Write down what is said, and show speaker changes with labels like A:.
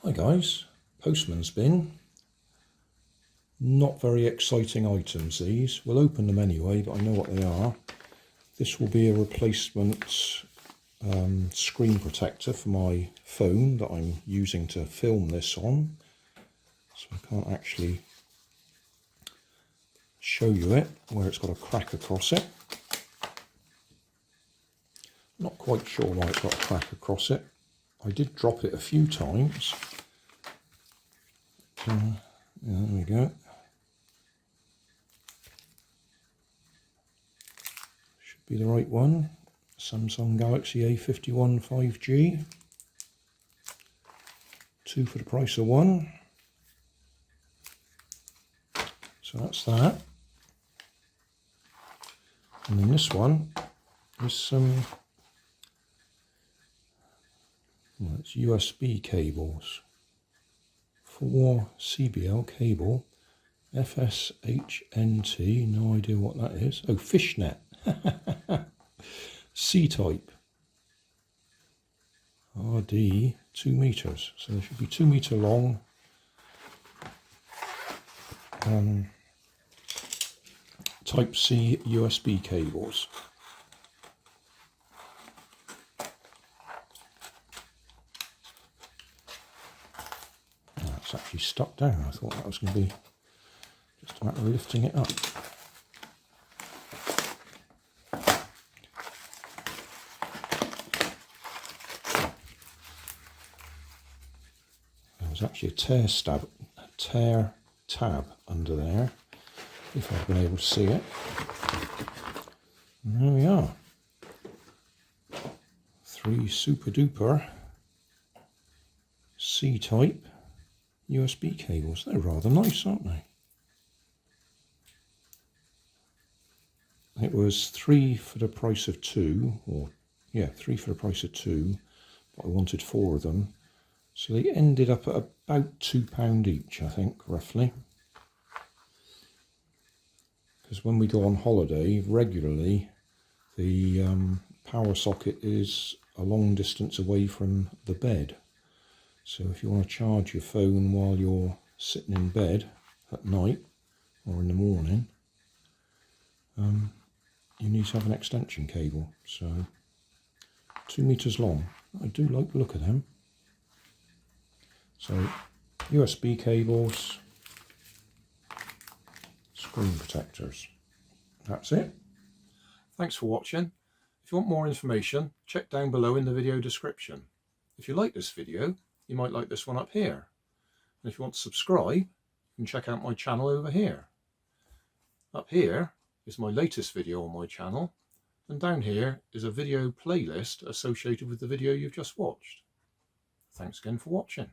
A: Hi guys, postman's bin. Not very exciting items these. We'll open them anyway, but I know what they are. This will be a replacement screen protector for my phone that I'm using to film this on. So I can't actually show you it, where it's got a crack across it. Not quite sure why it's got a crack across it. I did drop it a few times. Yeah, there we go. Should be the right one. Samsung Galaxy A51 5G. 2 for the price of 1. So that's that. And then this one is some it's USB cables. 4 CBL cable, FSHNT, no idea what that is. Oh, fishnet. C-type. RD 2 meters. So they should be 2 meter long. Type C USB cables. It's actually stuck down. I thought that was going to be just a matter of lifting it up. There was actually a tear tab under there, if I've been able to see it. And there we are. 3 super duper C-type USB cables. They're rather nice, aren't they? It was 3 for the price of 2, or yeah, 3 for the price of 2, but I wanted 4 of them. So they ended up at about £2 each, I think, roughly. Because when we go on holiday, regularly, the power socket is a long distance away from the bed. So if you want to charge your phone while you're sitting in bed at night or in the morning, you need to have an extension cable. So 2 meters long. I do like the look of them. So USB cables, screen protectors. That's it. Thanks for watching. If you want more information, check down below in the video description. If you like this video, you might like this one up here. And if you want to subscribe, you can check out my channel over here. Up here is my latest video on my channel, and down here is a video playlist associated with the video you've just watched. Thanks again for watching.